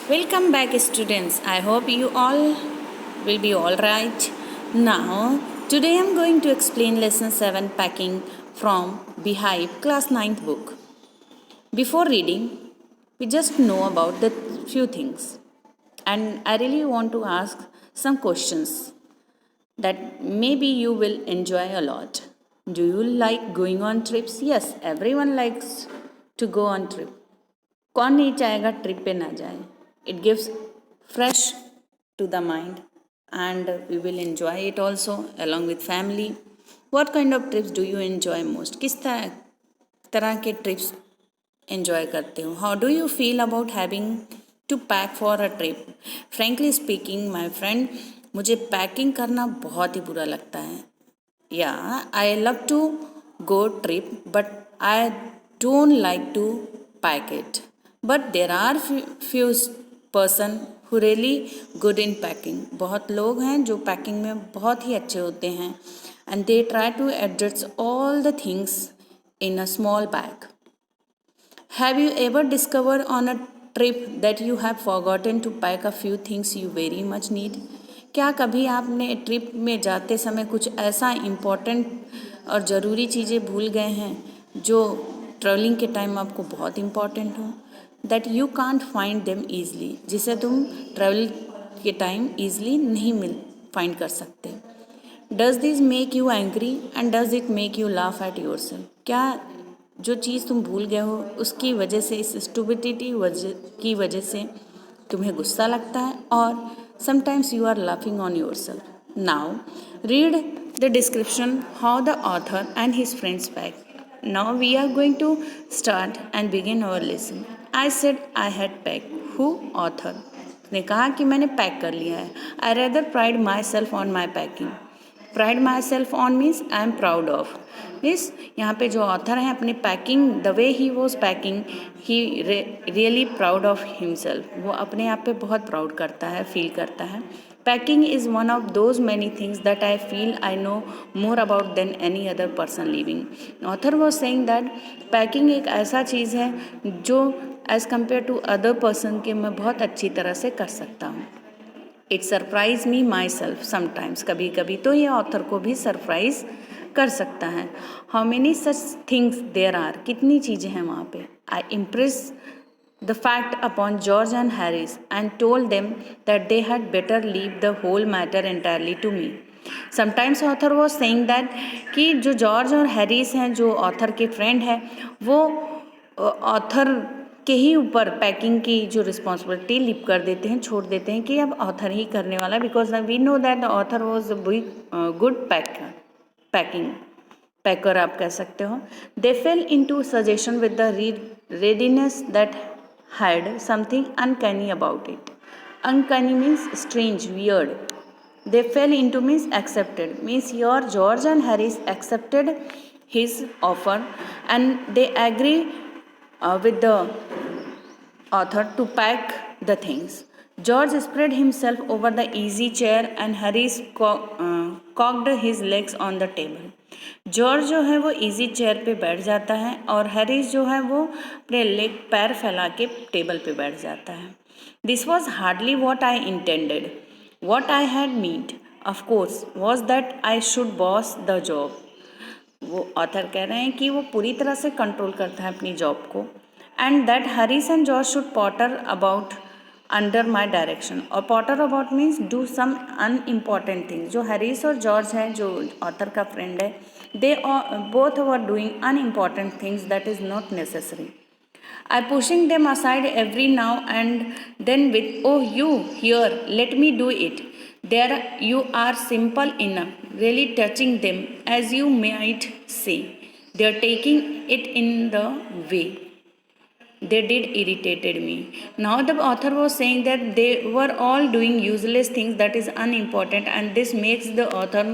Welcome back, students. I hope you all will be all right. Now, today I'm going to explain lesson 7 packing from Beehive class 9th book. Before reading, we just know about the few things, and I really want to ask some questions that maybe you will enjoy a lot. Do you like going on trips? Yes, everyone likes to go on trip. कौन नहीं चाहेगा trip पे ना जाए. It gives fresh to the mind and we will enjoy it also along with family. What kind of trips do you enjoy most? किस तरह के trips enjoy करते हो? How do you feel about having to pack for a trip? Frankly speaking my friend, मुझे packing करना बहुत ही बुरा लगता है. Yeah I love to go trip but I don't like to pack it. But there are few person who really good in packing. बहुत लोग हैं जो पैकिंग में बहुत ही अच्छे होते हैं and they try to adjust all the things in a small bag. Have you ever discover on a trip that you have forgotten to pack a few things you very much need? क्या कभी आपने trip में जाते समय कुछ ऐसा important और ज़रूरी चीज़ें भूल गए हैं जो ट्रैवलिंग के टाइम आपको बहुत इम्पॉर्टेंट हो? That you can't find them easily, जिसे तुम ट्रैवल के टाइम ईजली नहीं फाइंड कर सकते. Does this make you angry and does it make you laugh at your self? क्या जो चीज़ तुम भूल गए हो उसकी वजह से, इस स्टूपिडिटी की वजह से तुम्हें गुस्सा लगता है और sometimes you are laughing on yourself. Now read the description how the author and his friends pack. Now we are going to start and begin our lesson. I said I had packed. Who? Author ने कहा कि मैंने pack कर लिया है. I rather pride myself on my packing. Pride myself on means I am proud of. Means यहाँ पे जो ऑथर हैं अपने packing, the way he was packing, he really proud of himself. वो अपने आप पे बहुत प्राउड करता है, फील करता है. Packing is one of those many things that I feel I know more about than any other person living. Author was saying that packing एक ऐसा चीज़ है जो as compared to other person के मैं बहुत अच्छी तरह से कर सकता हूँ. It surprise me my self sometimes. कभी कभी तो ये ऑथर को भी सरप्राइज कर सकता है. How many such things there are? कितनी चीज़ें हैं वहाँ पे. I impress the fact upon George and Harris and told them that they had better leave the whole matter entirely to me. Sometimes author was saying that कि जो George और Harris हैं, जो ऑथर के फ्रेंड हैं, वो author के ही ऊपर पैकिंग की जो रिस्पॉन्सिबिलिटी लिप कर देते हैं, छोड़ देते हैं कि अब ऑथर ही करने वाला. Because we know that the author was good packer आप कह सकते हो. They fell in to suggestion with the readiness that had something uncanny about it. Uncanny means strange, weird. They fell into means accepted. Means your George and Harris accepted his offer and they agree with the author to pack the things. George spread himself over the easy chair and Harris cocked his legs on the table. George जो है वो easy chair पे बैठ जाता है और Harris जो है वो अपने लेग पैर फैला के टेबल पे बैठ जाता है. This was hardly what I intended. What I had meant of course was that I should boss the job. वो ऑथर कह रहे हैं कि वो पूरी तरह से कंट्रोल करता है अपनी जॉब को. And that Harris and George should potter about under my direction. और potter about means do some unimportant things. जो हैरिस और जॉर्ज हैं, जो ऑथर का फ्रेंड है, they both were doing unimportant things that is not necessary. I pushing them aside every now and then with, oh you here, let me do it. There you are simple enough, really touching them as you might say. They are taking it in the way. They did irritated me. Now the author was saying that they were all doing useless things that is unimportant and this makes the author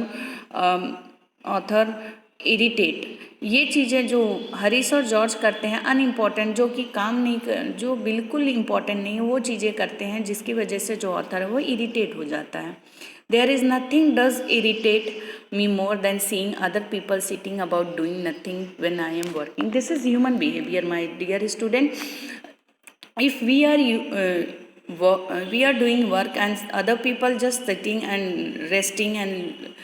irritate. ये चीज़ें जो हरीश और George करते हैं unimportant, जो कि काम नहीं जो बिल्कुल इम्पॉर्टेंट नहीं है, वो चीज़ें करते हैं जिसकी वजह से जो ऑथर है वो इरिटेट हो जाता है. There is nothing does irritate me more than seeing other people sitting about doing nothing when I am working. This is human behavior, my dear student. If we are we are doing work and other people just sitting and resting and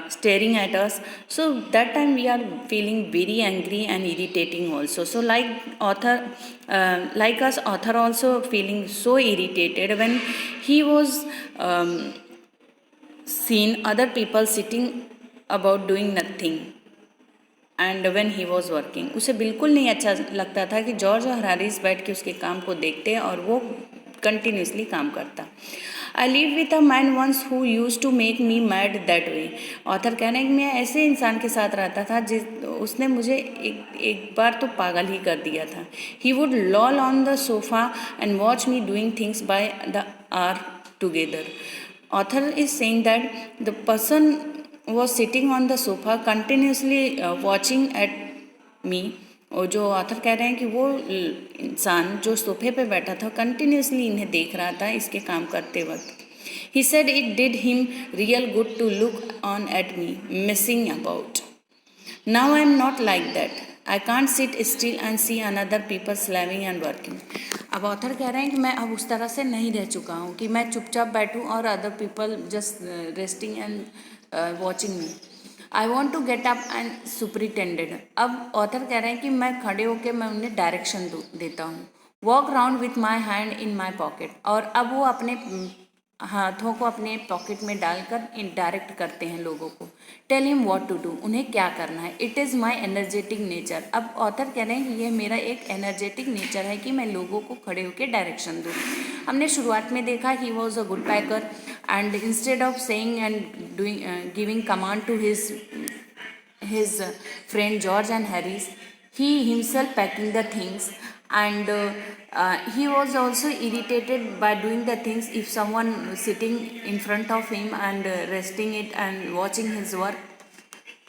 staring at us, so that time we are feeling very angry and irritating also. So like us, author also feeling so irritated when he was seen other people sitting about doing nothing and when he was working. उसे बिल्कुल नहीं अच्छा लगता था कि George और Harris बैठ के उसके काम को देखते और वो कंटिन्यूसली काम करता। I live with a man once who use to make me mad that way. Author कह रहे हैं कि मैं ऐसे इंसान के साथ रहता था उसने मुझे एक बार तो पागल ही कर दिया था। He would loll on the sofa and watch me doing things by the hour together. Author is saying that the person was sitting on the sofa continuously watching at me। और जो ऑथर कह रहे हैं कि वो इंसान जो सोफे पे बैठा था कंटिन्यूसली इन्हें देख रहा था इसके काम करते वक्त। He said it did him real good to look on at me messing about. Now I am not like that. I can't sit still and see another people slaving and working. अब author कह रहे हैं कि मैं अब उस तरह से नहीं रह चुका हूँ कि मैं चुपचाप बैठूँ और other people just resting and watching me. I want to get up and superintended. अब ऑथर कह रहे हैं कि मैं खड़े होकर मैं उन्हें डायरेक्शन देता हूँ। Walk round with my hand in my pocket. और अब वो अपने हाथों को अपने पॉकेट में डालकर डायरेक्ट करते हैं लोगों को। Tell him what to do, उन्हें क्या करना है। It is my energetic nature. अब ऑथर कह रहे हैं कि यह मेरा एक एनर्जेटिक नेचर है कि मैं लोगों को खड़े होकर डायरेक्शन दूँ। हमने शुरुआत में देखा he was a good packer and instead of saying and doing giving command to his friend George and Harris, he himself packing the things, and he was also irritated by doing the things if someone sitting in front of him and resting it and watching his work.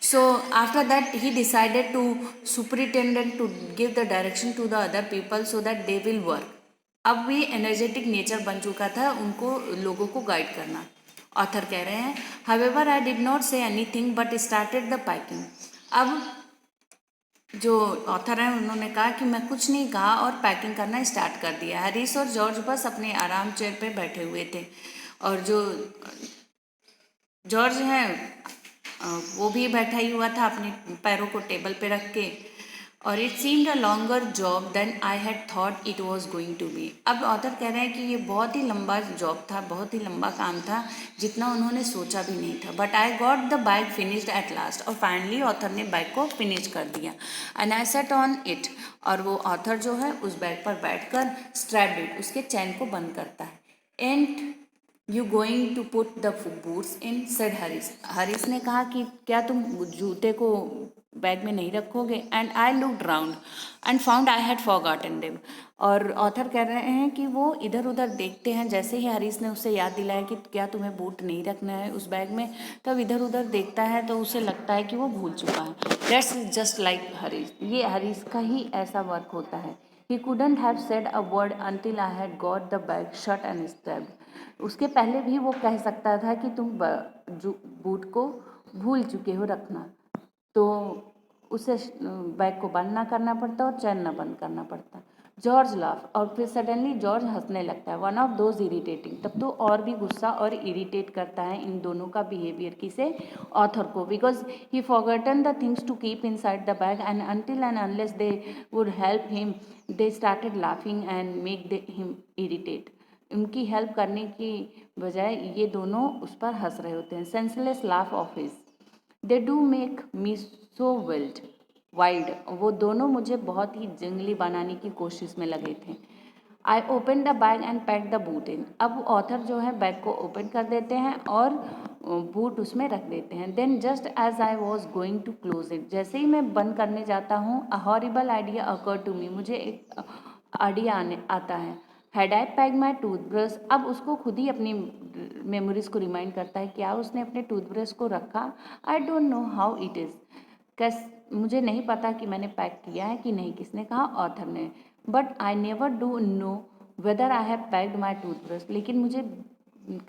So after that he decided to superintendent to give the direction to the other people so that they will work. अब भी energetic nature बन चुका था उनको लोगों को guide करना। Author कह रहे हैं however I did not say anything but started the packing. अब जो ऑथर हैं उन्होंने कहा कि मैं कुछ नहीं कहा और पैकिंग करना स्टार्ट कर दिया। हैरिस और जॉर्ज बस अपने आराम चेयर पे बैठे हुए थे और जो जॉर्ज हैं वो भी बैठा ही हुआ था अपने पैरों को टेबल पे रख के। और it seemed a longer job than I had thought it was going to be. अब ऑथर कह रहे हैं कि ये बहुत ही लंबा जॉब था, बहुत ही लंबा काम था जितना उन्होंने सोचा भी नहीं था। But I got the bike finished at last. और फाइनली ऑथर ने बाइक को फिनिश कर दिया। And I set on it. और वो ऑथर जो है उस बैग पर बैठ कर स्ट्रैप्ड इट, उसके चैन को बंद करता है। And you going to put the boots in, said Harish. Harish ने कहा कि क्या तुम जूते को बैग में नहीं रखोगे। And I looked round and found I had forgotten them. और ऑथर कह रहे हैं कि वो इधर उधर देखते हैं, जैसे ही हरीश ने उससे याद दिलाया कि क्या तुम्हें बूट नहीं रखना है उस बैग में, तब इधर उधर देखता है तो उसे लगता है कि वो भूल चुका है। That's just like Harish. ये हरीश का ही ऐसा वर्क होता है। He couldn't have said a word until I had got the bag shut and stabbed। उसके पहले भी वो कह सकता था कि तुम बूट को भूल चुके हो रखना, तो उसे बैग को बंद ना करना पड़ता और चैन ना बंद करना पड़ता। George laugh. और फिर सडनली जॉर्ज हंसने लगता है। One of those irritating. तब तो और भी गुस्सा और इरिटेट करता है इन दोनों का बिहेवियर किसे, ऑथर को। Because he forgotten the things to keep inside the bag and until and unless they would help him they started laughing and make him irritate. उनकी हेल्प करने की बजाय ये दोनों उस पर हंस रहे होते हैं। Senseless laugh of his. They do make me so wild. वो दोनों मुझे बहुत ही जंगली बनाने की कोशिश में लगे थे। I open the bag and pack the boot in. अब ऑथर जो है बैग को ओपन कर देते हैं और बूट उसमें रख देते हैं। Then just as I was going to close it, जैसे ही मैं बंद करने जाता हूँ, a horrible idea occur to me, मुझे एक आइडिया आता है। Had I pack my toothbrush. अब उसको खुद ही अपनी मेमोरीज को रिमाइंड करता है, क्या उसने अपने टूथब्रश को रखा। I don't know how it is. मुझे नहीं पता कि मैंने पैक किया है कि नहीं। किसने कहा, ऑथर ने। But I never do know whether I have packed my toothbrush. लेकिन मुझे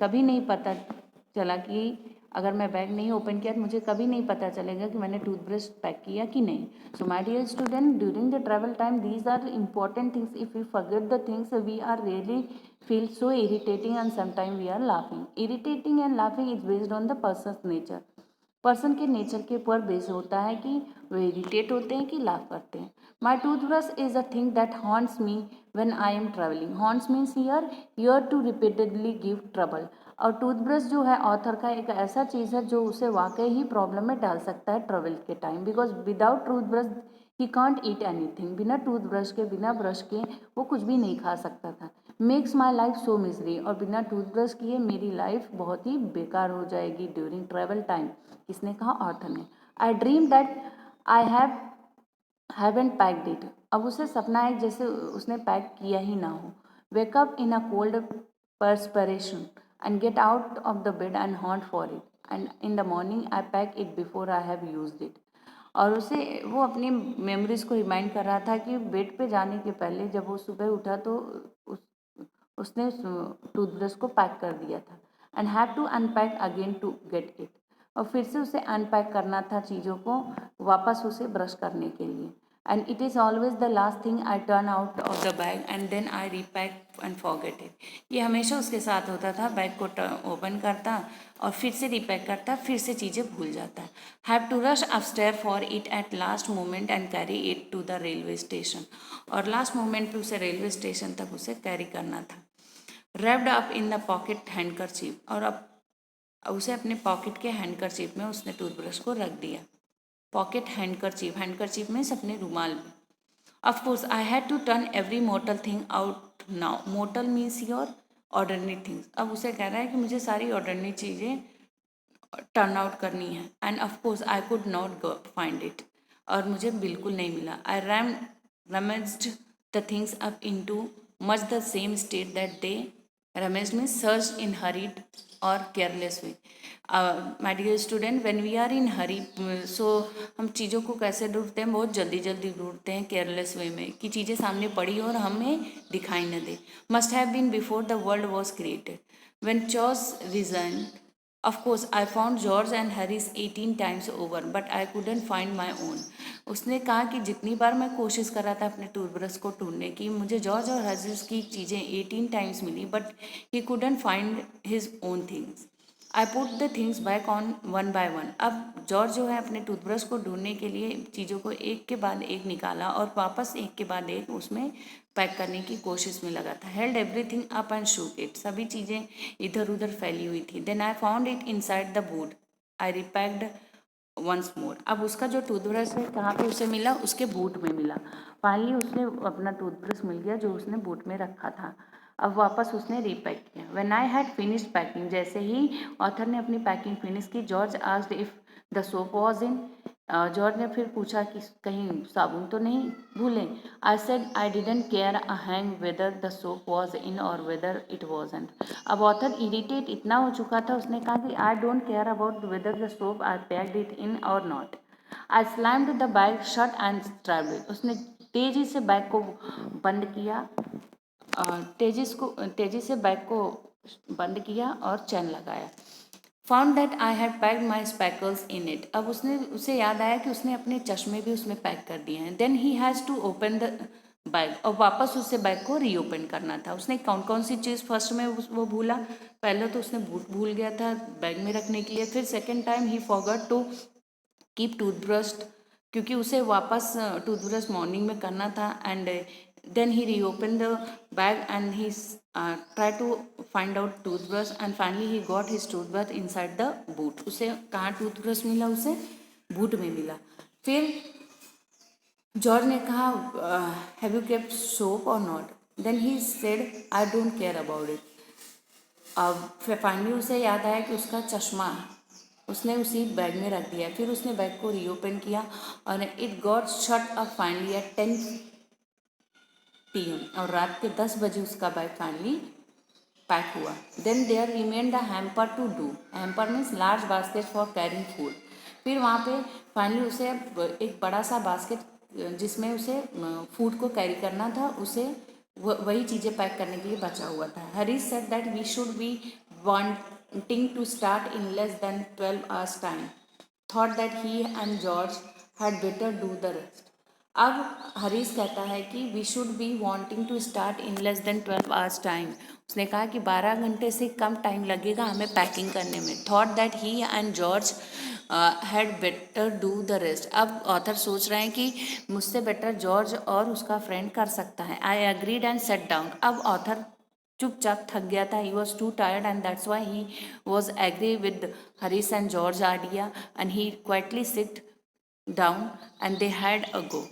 कभी नहीं पता चला कि अगर मैं बैग नहीं ओपन किया तो मुझे कभी नहीं पता चलेगा कि मैंने टूथब्रश पैक किया कि नहीं। So my dear student, during the travel time these are important things. If you forget the things we are really feels so irritating and sometimes we are laughing. Irritating and laughing is based on the person's nature. Person के nature के ऊपर base होता है कि वो irritate होते हैं कि लाफ करते हैं. My toothbrush is a thing that haunts me when I am travelling. Haunts means here to repeatedly give trouble. और टूथब्रश जो है ऑथर का एक ऐसा चीज़ है जो उसे वाकई ही प्रॉब्लम में डाल सकता है ट्रेवल के time. Because without toothbrush he can't eat anything. बिना टूथब्रश के, बिना ब्रश के वो कुछ भी नहीं खा सकता था. Makes my life so misery. और बिना टूथब्रश किए मेरी लाइफ बहुत ही बेकार हो जाएगी ड्यूरिंग ट्रैवल टाइम. किसने कहा? ऑथर ने. आई dream that I haven't packed it. अब उसे सपना है जैसे उसने पैक किया ही ना हो. Wake up in a cold perspiration and get out of the bed and hunt for it. And in the morning I pack it before I have used it. और उसे वो अपनी मेमोरीज को रिमाइंड कर रहा था कि बेड पे जाने के पहले जब वो सुबह उठा तो उस उसने टूथब्रश को पैक कर दिया था. And have to unpack again to get it. और फिर से उसे अनपैक करना था चीज़ों को वापस उसे ब्रश करने के लिए. And it is always the last thing I turn out of the bag and then I repack and forget it. ये हमेशा उसके साथ होता था. बैग को ओपन करता और फिर से रिपैक करता, फिर से चीज़ें भूल जाता. Have to rush upstair for it at last moment and carry it to the railway station. और लास्ट मोमेंट पे उसे रेलवे स्टेशन तक उसे कैरी करना था. Wrapped up in the pocket handkerchief. और अब उसे अपने पॉकेट के हैंडकरचीफ में उसने टूथब्रश को रख दिया. पॉकेट हैंडकरचीफ, हैंडकरचीफ मीन्स अपने रुमाल में. Of course I had to turn every mortal thing out now. Mortal means your ordinary things. अब उसे कह रहा है कि मुझे सारी ऑर्डनरी चीज़ें टर्न आउट करनी है. And of course I could not find it. और मुझे बिल्कुल नहीं मिला. I rummaged the things up in to much the same state that they rummaged means search in hurried और careless way. My dear student, when we are in hurry so हम चीज़ों को कैसे ढूंढते हैं? बहुत जल्दी जल्दी ढूंढते हैं, केयरलेस वे में, कि चीज़ें सामने पड़ी और हमें दिखाई न दे. Must have been before the world was created. When chaos reigned. Of course, I found George and Harry's 18 times over, but I couldn't find my own. उसने कहा कि जितनी बार मैं कोशिश कर रहा था अपने टूथब्रश को ढूंढने की, मुझे जॉर्ज और हरीस की चीज़ें 18 टाइम्स मिली, but he couldn't find his own things. I put the things back on one by one. अब जॉर्ज जो है अपने टूथब्रश को ढूंढने के लिए चीज़ों को एक के बाद एक निकाला और वापस एक के बाद एक उसमें पैक करने की कोशिश में लगा था. Held everything up and shook it. सभी चीज़ें इधर उधर फैली हुई थी. Then I found it inside the boot. I repacked once more. अब उसका जो टूथब्रश है कहाँ पे उसे मिला? उसके बूट में मिला. फाइनली उसे अपना टूथब्रश मिल गया जो उसने बूट में रखा था. अब वापस उसने रीपैक किया. When I had finished packing. जैसे ही ऑथर ने अपनी पैकिंग फिनिश की, George asked if the soap was in. George ने फिर पूछा कि कहीं साबुन तो नहीं भूले. आई said I didn't care a hang whether the soap was in और वेदर इट वॉजंट. अब ऑथर इरिटेट इतना हो चुका था, उसने कहा कि आई don't care about whether the soap I packed it in और not. I slammed the bag shut and travel. उसने तेजी से बैग को बंद किया, तेजी से बैग को बंद किया और चैन लगाया. Found that I had packed my speckles in it. अब उसे याद आया कि उसने अपने चश्मे भी उसमें पैक कर दिए हैं. Then he has to open the bag. और वापस उसे बैग को रीओपन करना था. उसने कौन कौन सी चीज़ फर्स्ट में वो भूला? पहले तो उसने बूट भूल गया था बैग में रखने के लिए. फिर second time he forgot to keep toothbrush, क्योंकि उसे वापस टूथब्रश मॉर्निंग में करना था. And then he reopen the bag and he try to find out toothbrush and finally he got his toothbrush inside the boot. उसे कहाँ toothbrush मिला? उसे बूट में मिला. फिर जॉर्ज ने कहा have you kept soap or not. Then he said I don't care about it. अब फाइनली उसे याद आया कि उसका चश्मा उसने उसी बैग में रख दिया. फिर उसने बैग को रीओपन किया और it got shut up finally at 10 PM. और रात के 10 बजे उसका बैग फाइनली पैक हुआ. Then there remain the hamper to do. Hamper means large basket for carrying food. फिर वहाँ पे फाइनली उसे एक बड़ा सा बास्केट जिसमें उसे फूड को कैरी करना था, उसे वही चीज़ें पैक करने के लिए बचा हुआ था. Harish said that we should be wanting to start in less than 12 hours time. Thought that he and George had better do the rest. अब हरीश कहता है कि we should be wanting to start in less than 12 hours time. उसने कहा कि 12 घंटे से कम time लगेगा हमें पैकिंग करने में। Thought that he and George had better do the rest. अब ऑथर सोच रहे हैं कि मुझसे बेटर जॉर्ज और उसका फ्रेंड कर सकता है। I agreed and set down. अब ऑथर चुपचाप थक गया था। He was too tired and that's why he was agree with Harish and George idea and he quietly sit down and they had a go.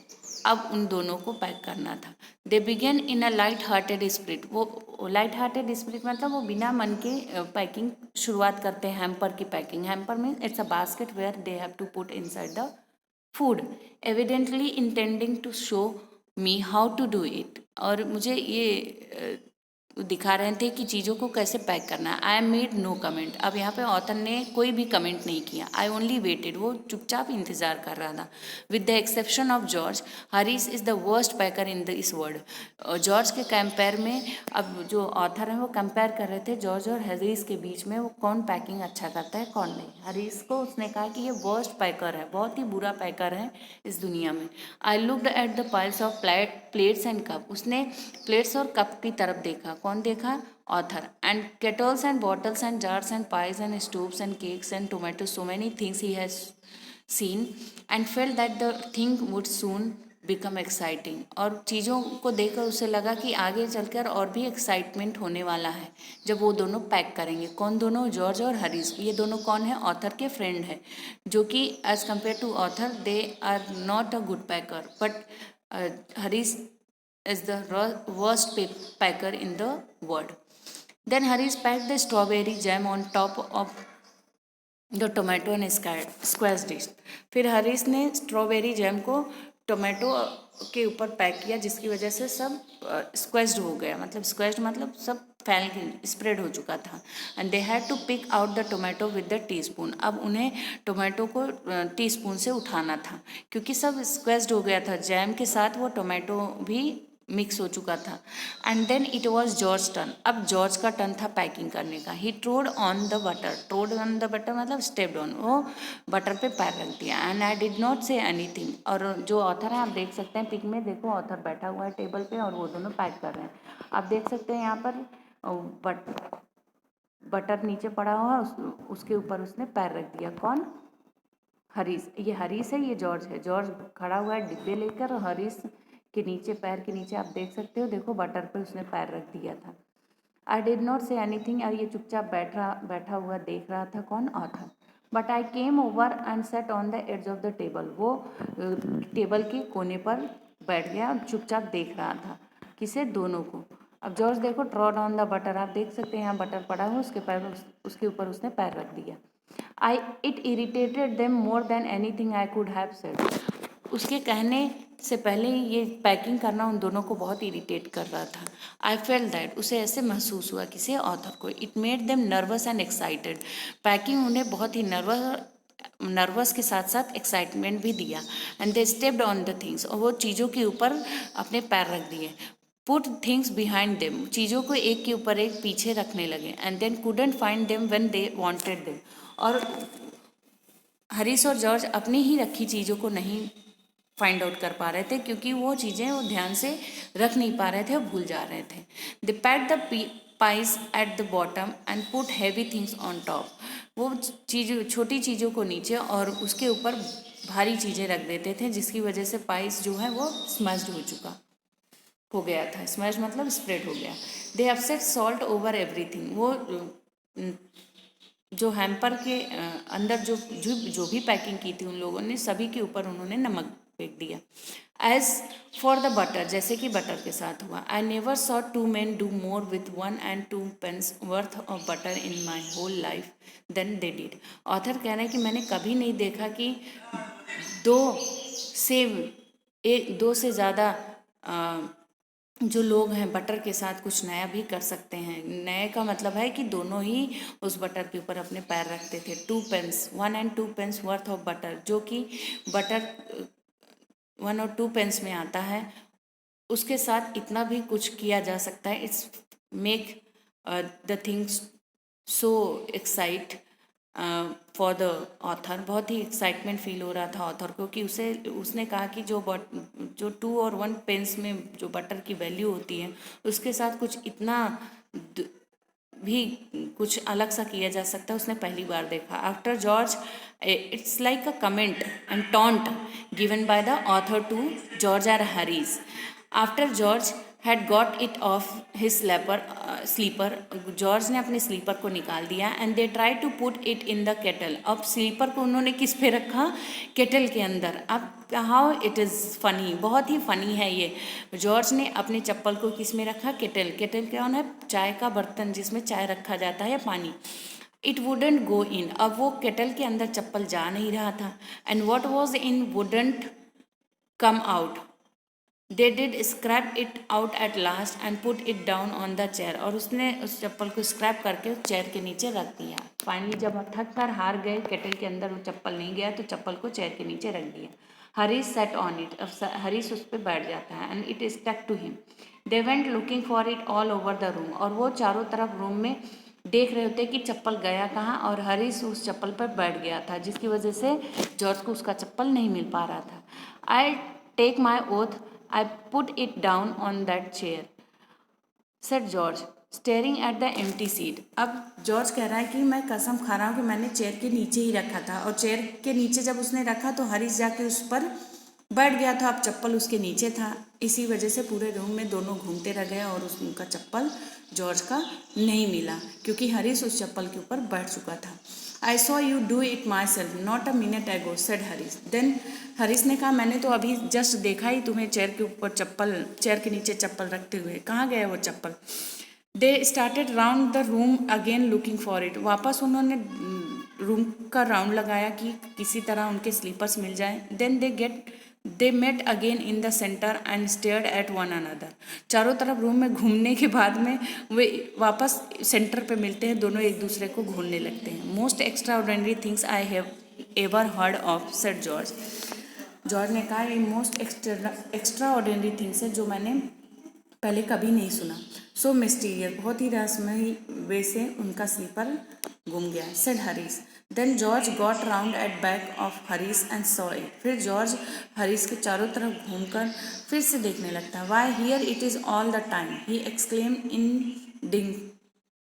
अब उन दोनों को पैक करना था। They began in a light hearted spirit. वो light hearted spirit मतलब वो बिना मन के पैकिंग शुरुआत करते हैं। हैम्पर की packing. Hamper means it's a basket where they have to put inside the food, evidently intending to show me how to do it. और मुझे ये दिखा रहे थे कि चीज़ों को कैसे पैक करना है। I am made no comment. अब यहाँ पे ऑथर ने कोई भी कमेंट नहीं किया। I only waited. वो चुपचाप इंतज़ार कर रहा था। With the exception of George, Harish is the worst packer in this world. George के कंपेयर में अब जो ऑथर हैं वो कंपेयर कर रहे थे जॉर्ज और हरीश के बीच में, वो कौन पैकिंग अच्छा करता है कौन नहीं। हरीश को उसने कहा कि ये वर्स्ट पैकर है, बहुत ही बुरा पैकर है इस दुनिया में। I looked at the piles of plates and cup. उसने प्लेट्स और कप की तरफ देखा। कौन देखा? Author. And kettles and bottles and jars and pies and stoves and cakes and tomato, so many things he has seen and felt that the thing would soon become exciting. और चीज़ों को देखकर उसे लगा कि आगे चलकर और भी एक्साइटमेंट होने वाला है जब वो दोनों पैक करेंगे। कौन दोनों? जॉर्ज और हरीश। ये दोनों कौन है? ऑथर के फ्रेंड है, जो कि as compare to author they are not a good packer, but Harish is the worst packer in the world. Then Harish packed the strawberry jam on top of the tomato and squash dish. फिर हरीश ने strawberry jam को tomato के ऊपर pack किया, जिसकी वजह से सब स्क्वैश्ड हो गया। मतलब स्क्वैश्ड मतलब सब फैल स्प्रेड हो चुका था। And they had to pick out the tomato with the teaspoon. अब उन्हें टोमेटो को टीस्पून से उठाना था, क्योंकि सब स्क्वैश्ड हो गया था। जैम के साथ वो टोमेटो भी मिक्स हो चुका था। And then it was George turn. अब जॉर्ज का टर्न था पैकिंग करने का। He trod on the butter. Trod on the butter मतलब स्टेप्ड ऑन। वो बटर पे पैर रख दिया। And I did not say anything. और जो ऑथर है आप देख सकते हैं पिक में, देखो ऑथर बैठा हुआ है टेबल पे और वो दोनों पैक कर रहे हैं। आप देख सकते हैं यहाँ पर बटर नीचे पड़ा हुआ है, उसके ऊपर उसने पैर रख दिया। कौन? हरीश। ये हरीश है, ये जॉर्ज है। जॉर्ज खड़ा हुआ है डिब्बे लेकर और हरीश के नीचे, पैर के नीचे आप देख सकते हो, देखो बटर पे उसने पैर रख दिया था। आई डिड नॉट से एनीथिंग। और ये चुपचाप बैठा हुआ देख रहा था। कौन? Author. But I came over and set on the edge of the table. वो टेबल के कोने पर बैठ गया और चुपचाप देख रहा था। किसे? दोनों को। अब जॉर्ज देखो ट्रॉड ऑन द बटर। आप देख सकते हैं यहाँ बटर पड़ा हुआ, उसके ऊपर उसने पैर रख दिया। It irritated them more than anything I could have said. उसके कहने से पहले ही ये पैकिंग करना उन दोनों को बहुत इरिटेट कर रहा था। आई फेल दैट। उसे ऐसे महसूस हुआ, किसे? ऑथर को। It made them nervous and excited. Packing उन्हें बहुत ही नर्वस के साथ साथ एक्साइटमेंट भी दिया। And they stepped on the things. और वो चीज़ों के ऊपर अपने पैर रख दिए। Put things behind them. चीज़ों को एक के ऊपर एक पीछे रखने लगे। And then couldn't find them when they wanted them. और हरीश और जॉर्ज अपनी ही रखी चीज़ों को नहीं फाइंड आउट कर पा रहे थे, क्योंकि वो चीज़ें वो ध्यान से रख नहीं पा रहे थे और भूल जा रहे थे। They pack the pies at the bottom and put heavy things on top. वो छोटी चीज़ों को नीचे और उसके ऊपर भारी चीज़ें रख देते थे, जिसकी वजह से पाइस जो है वो स्मैश्ड हो गया था। स्मैश मतलब स्प्रेड हो गया। They have set salt over everything. वो जो हैम्पर के अंदर जो भी पैकिंग की थी उन लोगों ने, सभी के ऊपर उन्होंने नमक फेंक दिया। एज फॉर द बटर, जैसे कि बटर के साथ हुआ। I never saw two man do more with 1 and 2 pence worth of butter in my whole life than they did. Author कह रहे हैं कि मैंने कभी नहीं देखा कि दो से दो से ज़्यादा जो लोग हैं बटर के साथ कुछ नया भी कर सकते हैं। नए का मतलब है कि दोनों ही उस बटर के ऊपर अपने पैर रखते थे। 2 pence, 1 and 2 pence worth of butter, जो कि बटर 1 और 2 pence में आता है, उसके साथ इतना भी कुछ किया जा सकता है। It's make the things so excite for the author. बहुत ही एक्साइटमेंट फील हो रहा था ऑथर को कि उसने कहा कि जो 2 और 1 पेंस में जो बटर की वैल्यू होती है उसके साथ कुछ इतना भी कुछ अलग सा किया जा सकता है, उसने पहली बार देखा। After George, it's like a comment and taunt given by the author to George or Harris. After George had got it off his slipper, George ने अपने स्लीपर को निकाल दिया and they try to put it in the kettle. अब slipper को उन्होंने किस पे रखा? केटल के अंदर। अब हाउ इट इज़ फनी, बहुत ही फनी है ये। जॉर्ज ने अपने चप्पल को किस में रखा? केटल। केटल क्या है? चाय का बर्तन जिसमें चाय रखा जाता है या पानी। इट वुडेंट गो इन, अब वो केटल के अंदर चप्पल जा नहीं रहा था। And what was in wouldn't come out. They did scrap it out at last and put it down on the chair, और उसने उस चप्पल को स्क्रैप करके उस चेयर के नीचे रख दिया। फाइनली जब थक कर हार गए, केटल के अंदर वो चप्पल नहीं गया तो चप्पल को चेयर के नीचे रख दिया। हरीश सेट ऑन इट, अब हरीश उस पर बैठ जाता है and it stuck to him. They went looking for it all over the room, और वो चारों तरफ रूम में देख रहे होते कि चप्पल गया कहाँ, और हरीश उस चप्पल पर बैठ गया था जिसकी वजह से जॉर्ज को उसका चप्पल नहीं मिल पा रहा था। I take my oath I put it down on that chair, said George, staring at the empty seat. अब जॉर्ज कह रहा है कि मैं कसम खा रहा हूँ कि मैंने चेयर के नीचे ही रखा था, और चेयर के नीचे जब उसने रखा तो हरीश जाके उस पर बैठ गया था। अब चप्पल उसके नीचे था, इसी वजह से पूरे रूम में दोनों घूमते रह गए और उनका चप्पल जॉर्ज का नहीं मिला, क्योंकि हरीश उस चप्पल के ऊपर बैठ चुका था। I saw you do it my self not a minute एगो, सेड हरीश। देन हरीश ने कहा, मैंने तो अभी जस्ट देखा ही तुम्हें चेयर के ऊपर चेयर के नीचे चप्पल रखते हुए। कहाँ गया वो चप्पल? They started round the room again looking for it, वापस उन्होंने रूम का राउंड लगाया कि किसी तरह उनके स्लीपर्स मिल जाए। Then they met again in the centre and stared at one another. चारों तरफ रूम में घूमने के बाद में वे वापस सेंटर पे मिलते हैं, दोनों एक दूसरे को घूरने लगते हैं। Most extra ordinary things I have ever heard of, said George. George ने कहा, ये मोस्ट एक्स्ट्रा ऑर्डिनरी थिंग्स है जो मैंने पहले कभी नहीं सुना। सो मिस्टीरियस, बहुत ही रहस्यमयी वे से उनका स्लीपर गुम गया, said Harish. Then George got round at back of Harish and saw it, फिर जॉर्ज हरीश के चारों तरफ घूमकर फिर से देखने लगता। Why here it is all the time, he exclaim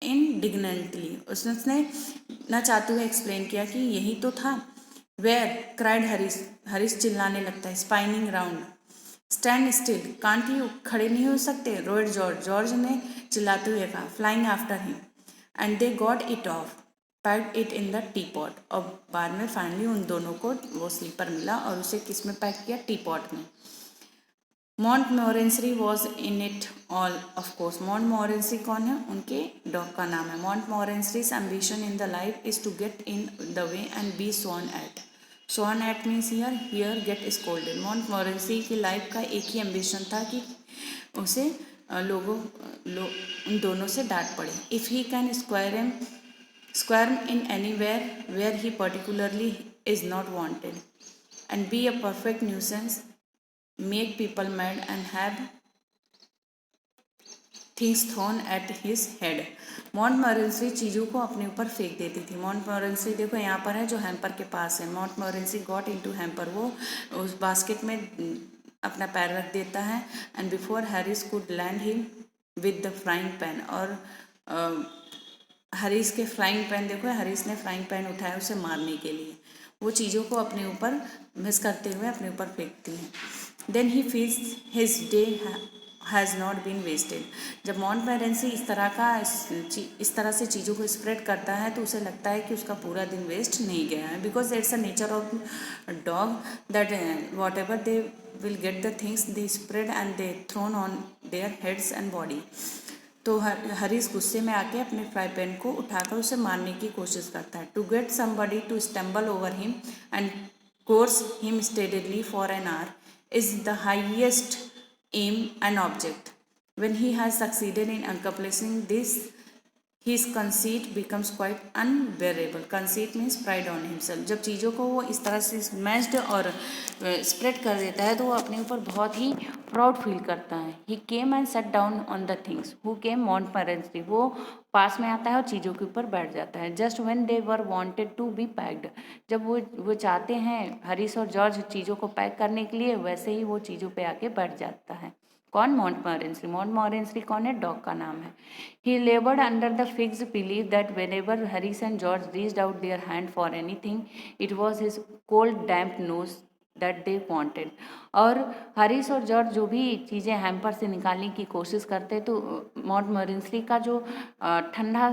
indignantly, उसने न चाहते हुए एक्सप्लेन किया कि यही तो था। वेयर, क्राइड हरीश, हरीश चिल्लाने लगता है। Spinning round, stand still, can't you, खड़े नहीं हो सकते, रोड जॉर्ज, जॉर्ज ने चिल्लाते हुए कहा। Flying after him and they got it of, packed it in the T pot, और बाद में फाइनली उन दोनों को वो स्लीपर मिला और उसे किस में पैक किया? टी पॉट में। Montmorency was in it all, of course. Montmorency कौन है? उनके डॉग का नाम है। Montmorency's ambition in the life is to get in the way and be sworn at, sworn at means here get scolded. Montmorency की life का एक ही ambition था कि उसे उन दोनों से डांट पड़े। If he can squirm in anywhere where he particularly is not wanted, and be a perfect nuisance, make people mad and have things thrown at his head. मॉन्टमोरेंसी चीज़ों को अपने ऊपर फेंक देती थी। मॉन्टमोरेंसी देखो यहाँ पर है, जो हैम्पर के पास है। मॉन्टमोरेंसी गॉट इनटू हैम्पर, वो उस बास्केट में अपना पैर रख देता है। And before Harris could land him with the frying pan, और हरीश के फ्राइंग पैन, देखो हरीश ने फ्राइंग पैन उठाया उसे मारने के लिए। वो चीज़ों को अपने ऊपर मिस करते हुए अपने ऊपर फेंकती हैं। Then he feels his day has not been wasted. जब मॉन्टमोरेंसी इस तरह से चीज़ों को स्प्रेड करता है तो उसे लगता है कि उसका पूरा दिन वेस्ट नहीं गया है। Because it's a nature of dog that whatever they will get the things they spread and they thrown on their heads and body. तो हरीश गुस्से में आके अपने फ्राई पैन को उठाकर उसे मारने की कोशिश करता है। To get somebody to stumble over him and curse him steadily for an hour is the highest aim and object. When he has succeeded in accomplishing this, his conceit becomes quite unbearable. Conceit means pride on himself. जब चीज़ों को वो इस तरह से smashed और spread कर देता है तो वो अपने ऊपर बहुत ही प्राउड फील करता है। He came and sat down on the things. Who came? Montmorency. वो पास में आता है और चीज़ों के ऊपर बैठ जाता है। Just when they were wanted to be packed, जब वो चाहते हैं हरीश और जॉर्ज चीज़ों को पैक करने के लिए, वैसे ही वो चीज़ों पे आके बैठ जाता है। कौन? मॉन्टमॉरेंसी। मॉन्टमॉरेंसी कौन है? डॉग का नाम है। He laboured under the fixed believe that whenever Harish and George reached out their hand for anything, it was his cold damp nose that they wanted. और हरीश और जॉर्ज जो भी चीज़ें हैम्पर से निकालने की कोशिश करते तो मॉन्टमॉरेंसी का जो ठंडा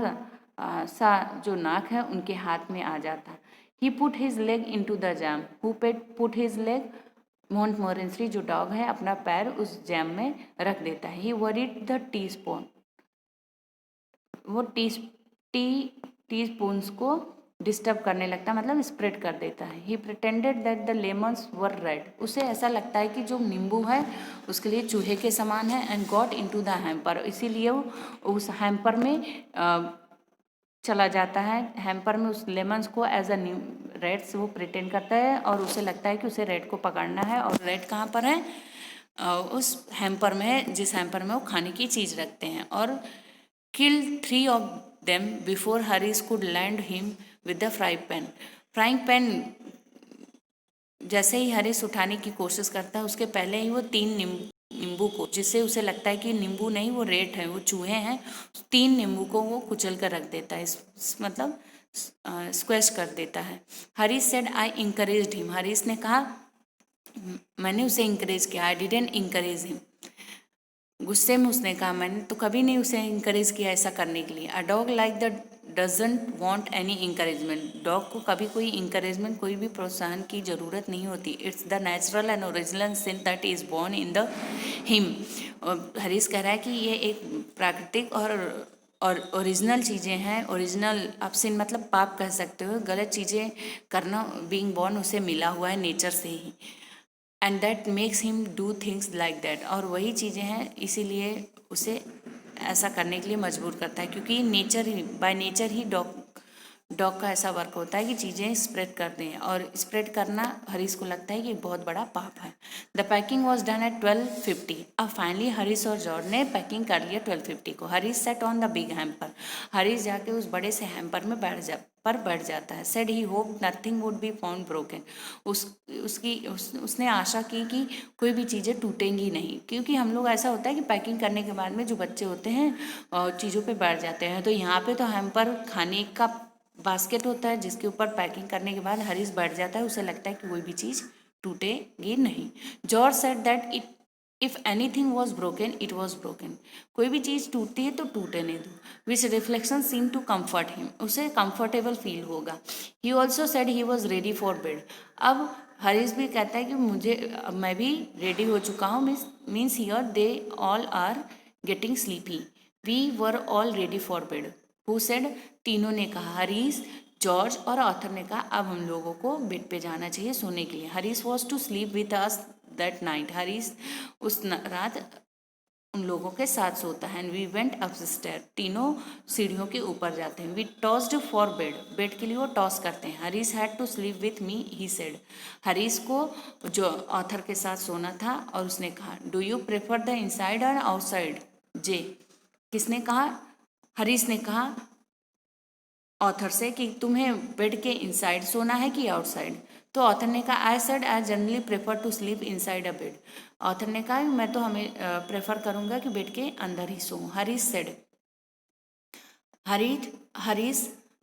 सा जो नाक है उनके हाथ में आ जाता। He put his leg into the jam. Who put his leg? Montmorency जो डॉग है अपना पैर उस जैम में रख देता है। He worried the teaspoon. वो टी स्पून्स को डिस्टर्ब करने लगता है, मतलब स्प्रेड कर देता है। He pretended that the lemons were red. उसे ऐसा लगता है कि जो नींबू है उसके लिए चूहे के समान है। And got into the hamper, इसीलिए वो उस हैम्पर में चला जाता है। हैम्पर में उस लेमन्स को एज अ रेड्स वो प्रिटेंड करता है और उसे लगता है कि उसे रेड को पकड़ना है। और रेड कहाँ पर है? उस हैम्पर में है, जिस हैम्पर में वो खाने की चीज़ रखते हैं। और kill 3 of them before Harris could land him with the frying pan. Frying pan जैसे ही हरीश उठाने की कोशिश करता है उसके पहले ही वो 3 नींबू को, जिससे उसे लगता है कि नींबू नहीं वो रेट है, वो चूहे हैं, 3 नींबू को वो कुचल कर रख देता है, मतलब स्क्वैश कर देता है। Harish said I encouraged him. Harish ने कहा मैंने उसे इंकरेज किया। I didn't encourage him. गुस्से में उसने कहा मैंने तो कभी नहीं उसे इंकरेज किया ऐसा करने के लिए। A dog like the doesn't want any encouragement. Dog को कभी कोई इंकरेजमेंट, कोई भी प्रोत्साहन की ज़रूरत नहीं होती। It's the natural and original sin that is born in the him. Harish कह रहा है कि ये एक प्राकृतिक और ओरिजिनल चीज़ें हैं। ओरिजिनल आप सिन मतलब पाप कह सकते हो, गलत चीज़ें करना बीइंग बॉर्न उसे मिला हुआ है नेचर से ही। And that makes him do things like that. और वही चीज़ें हैं इसीलिए उसे ऐसा करने के लिए मजबूर करता है, क्योंकि nature he by nature he dog का ऐसा वर्क होता है कि चीज़ें स्प्रेड कर दें, और स्प्रेड करना हरीश को लगता है कि एक बहुत बड़ा पाप है। The packing was done at 12:50। अब फाइनली हरीश और जॉर्ज ने पैकिंग कर लिया 12:50 को। Harish set on the big hamper. Harish जाके उस बड़े से हैम्पर में बैठ जाता है। Said he hope nothing would be found broken. उसने आशा की कि कोई भी चीज़ें टूटेंगी नहीं, क्योंकि हम लोग ऐसा होता है कि पैकिंग करने के बाद में जो बच्चे होते हैं चीज़ों पे बैठ जाते हैं। तो यहाँ पे तो हैम्पर खाने का बास्केट होता है जिसके ऊपर पैकिंग करने के बाद हरीश बैठ जाता है, उसे लगता है कि कोई भी चीज़ टूटेगी नहीं। George said that if anything was broken it was broken. कोई भी चीज़ टूटती है तो टूटने दो। Which reflection seem to comfort him. उसे कंफर्टेबल फील होगा। He also said he was ready for bed. अब हरीश भी कहता है कि मैं भी रेडी हो चुका हूँ। Means here they all are getting sleepy. We were all ready for bed. Who said? तीनों ने कहा, हरीश, जॉर्ज और ऑथर ने कहा अब हम लोगों को बेड पे जाना चाहिए सोने के लिए। Harish was to sleep with us that night. Harish उस रात उन लोगों के साथ सोता है। And we went up stair. तीनों सीढ़ियों के ऊपर जाते हैं। We tossed for bed. Bed के लिए वो टॉस करते हैं। Harish had to sleep with me he said. Harish को जो ऑथर के साथ सोना था और उसने कहा do you prefer the inside और आउटसाइड? जे किसने कहा? हरीश ने कहा ऑथर से कि तुम्हें बेड के इनसाइड सोना है कि आउटसाइड? तो ऑथर ने कहा I said I generally prefer to sleep inside a bed. Author ने कहा मैं तो हमें प्रेफर करूंगा कि बेड के अंदर ही सोऊं। Harish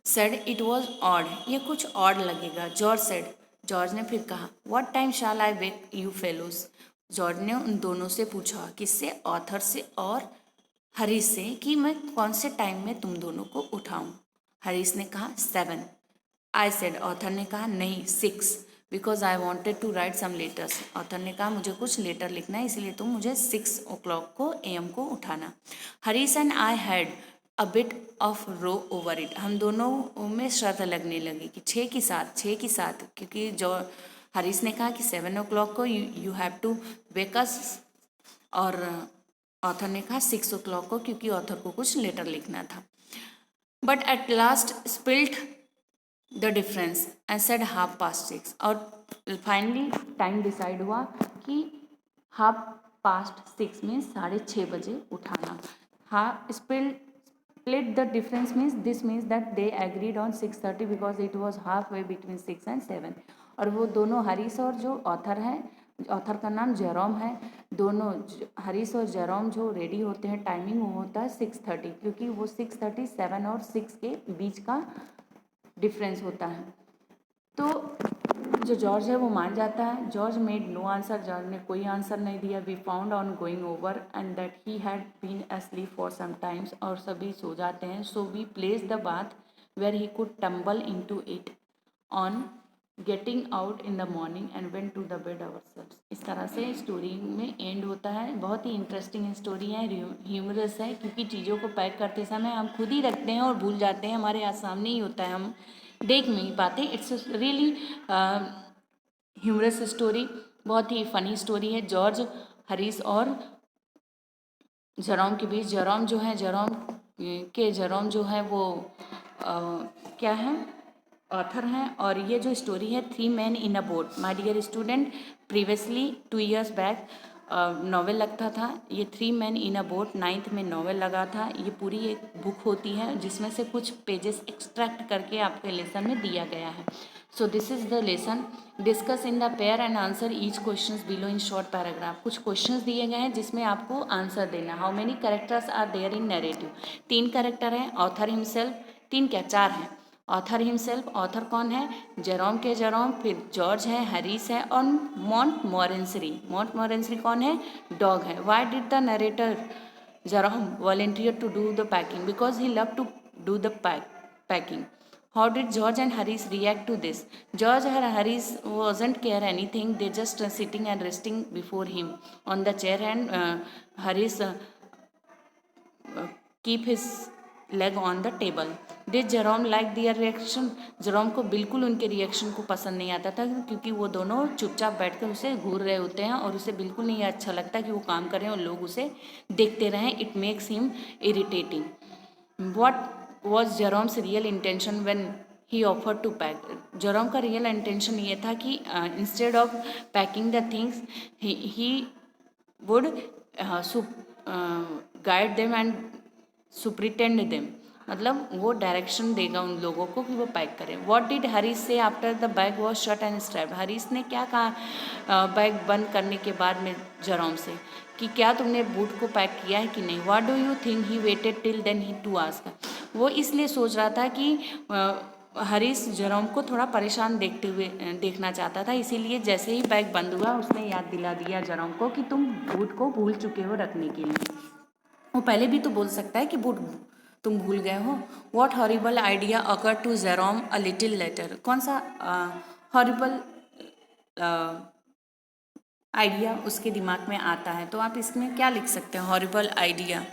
said it was odd. ये कुछ ऑड लगेगा। जॉर्ज ने फिर कहा what time shall I wake you fellows? जॉर्ज ने उन दोनों से पूछा, किससे? ऑथर से और हरीश से, कि मैं कौन से टाइम में तुम दोनों को उठाऊं? हरीश ने कहा 7। I said. ऑथर ने कहा नहीं 6 because I wanted to write some letters. Author ने कहा मुझे कुछ लेटर लिखना है इसलिए तुम मुझे 6 o'clock को AM को उठाना। Harish and I had a bit of row over it. हम दोनों में शर्त लगने लगी कि 6 के साथ, क्योंकि जो हरीश ने कहा कि 7 o'clock को यू हैव टू वेक अस, और ऑथर ने कहा 6 o'clock को, क्योंकि ऑथर को कुछ लेटर लिखना था। But at last spilt the difference and said 6:30। और फाइनली टाइम डिसाइड हुआ कि 6:30 मीन्स 6:30 बजे उठाना। हाँ, split the difference means this means that they agreed on 6:30 because it was halfway between 6 and 7. और वो दोनों हरीश और जो ऑथर हैं, ऑथर का नाम जेरोम है, दोनों हरीश और जेरोम जो रेडी होते हैं टाइमिंग वो होता है 6:30, क्योंकि वो 6:30 7 और 6 के बीच का डिफरेंस होता है। तो जो जॉर्ज है वो मान जाता है। George made no answer, George ने कोई आंसर नहीं दिया। We found on going over and that he had been asleep for some times, और सभी सो जाते हैं। So we place the bath where he could tumble into it on getting out in the morning and went to the bed ourselves. इस तरह से story में end होता है। बहुत ही इंटरेस्टिंग स्टोरी है, ह्यूमरस है, क्योंकि चीज़ों को पैक करते समय हम खुद ही रखते हैं और भूल जाते हैं, हमारे यहाँ सामने ही होता है, हम देख नहीं पाते। इट्स रियली ह्यूमरस स्टोरी, बहुत ही फनी स्टोरी है। जॉर्ज, हरीश और जेरोम के बीच। जेरोम जो है, जेरोम जो है वो क्या है, ऑथर हैं। और ये जो स्टोरी है 3 men in a boat, my dear student, previously 2 years back novel लगता था। ये 3 men in a boat 9th में नॉवेल लगा था। ये पूरी एक बुक होती है जिसमें से कुछ पेजेस एक्सट्रैक्ट करके आपके लेसन में दिया गया है। So this is the lesson. Discuss in the pair and answer each questions below in short paragraph. कुछ क्वेश्चंस दिए गए हैं जिसमें आपको आंसर देना। How many characters are there in narrative? 3 character हैं। ऑथर हिमसेल्फ, 3 क्या 4 हैं। ऑथर हिमसेल्फ, ऑथर कौन है? जेरोम के जेरोम, फिर जॉर्ज है, हरीश है और मोंटमोरेंसी। मोंटमोरेंसी कौन है? डॉग है। Why did the narrator Jerome volunteer to do the packing? Because he love to do the packing. How did George and Harish react to this? George and Harish wasn't care anything. They just sitting and resting before him on the chair, and Harish keep his leg on the table. Did Jerome like their reaction? Jerome को बिल्कुल उनके reaction को पसंद नहीं आता था, क्योंकि वो दोनों चुपचाप बैठकर उसे घूर रहे होते हैं और उसे बिल्कुल नहीं अच्छा लगता कि वो काम कर रहे हैं और लोग उसे देखते रहें। It makes him irritating. What was Jerome's real intention when he offered to pack? Jerome का रियल इंटेंशन ये था कि instead of packing the things he would guide them and superintend them, मतलब वो डायरेक्शन देगा उन लोगों को कि वो पैक करें। व्हाट डिड हरीश से after the bag was shut and strapped? Harish ने क्या कहा बैग बंद करने के बाद में जेरोम से, कि क्या तुमने बूट को पैक किया है कि नहीं? What do you think he waited till then he to ask? वो इसलिए सोच रहा था कि हरीश जेरोम को थोड़ा परेशान देखना चाहता था, इसीलिए जैसे ही बैग बंद हुआ उसने याद दिला दिया जेरोम को कि तुम बूट को भूल चुके हो रखने के लिए। वो पहले भी तो बोल सकता है कि बूट तुम भूल गए हो। What horrible idea occur to Jerome a little later? कौन सा हॉरिबल आइडिया उसके दिमाग में आता है? तो आप इसमें क्या लिख सकते हैं? हॉरिबल आइडिया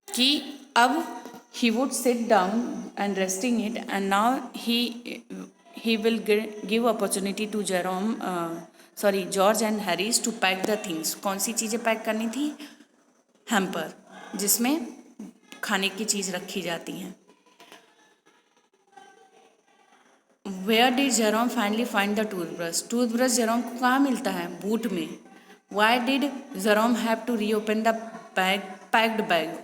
कि अब he would sit down and resting it, and now he will give opportunity to George and Harish to pack the things. कौन सी चीज़ें पैक करनी थी? हैम्पर, जिसमें खाने की चीज़ रखी जाती हैं। Where did Jerome finally find the toothbrush? Toothbrush Jerome को कहाँ मिलता है? बूट में। Why did Jerome have to reopen the packed bag?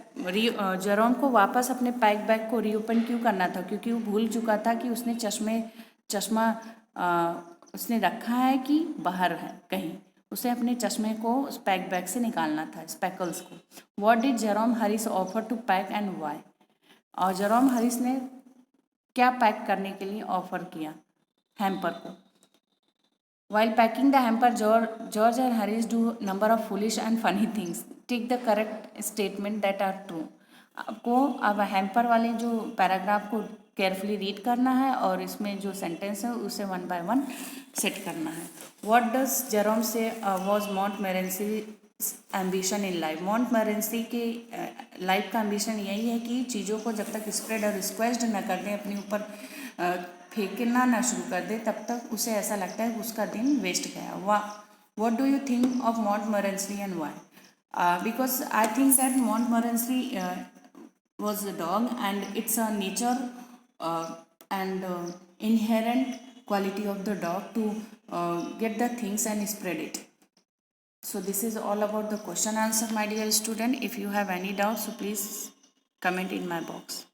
Jerome को वापस अपने पैक बैग को रीओपन क्यों करना था? क्योंकि वो भूल चुका था कि उसने चश्मा उसने रखा है कि बाहर है कहीं, उसे अपने चश्मे को उस पैक बैग से निकालना था, स्पेकल्स को। What did Jerome Harish offer to pack and why? और जेरोम हरीश ने क्या पैक करने के लिए ऑफर किया? हैम्पर को। While packing the hamper, George and Harish do number of foolish and funny things. Take the correct statement that are true. आपको अब हैम्पर वाले जो पैराग्राफ को केयरफुली रीड करना है और इसमें जो सेंटेंस है उसे 1 by 1 सेट करना है। What does Jerome say was Montmorency's ambition in life? Montmorency के लाइफ का एम्बिशन यही है कि चीज़ों को जब तक स्प्रेड और स्क्वेज्ड न कर दें, अपने ऊपर फेंकना ना शुरू कर दे, तब तक उसे ऐसा लगता है कि उसका दिन वेस्ट गया। What do you think of Montmorency and why? Because I think that Montmorency was a dog, and it's a nature and inherent quality of the dog to get the things and spread it. So this is all about the question answer, my dear student. If you have any doubts, so please comment in my box.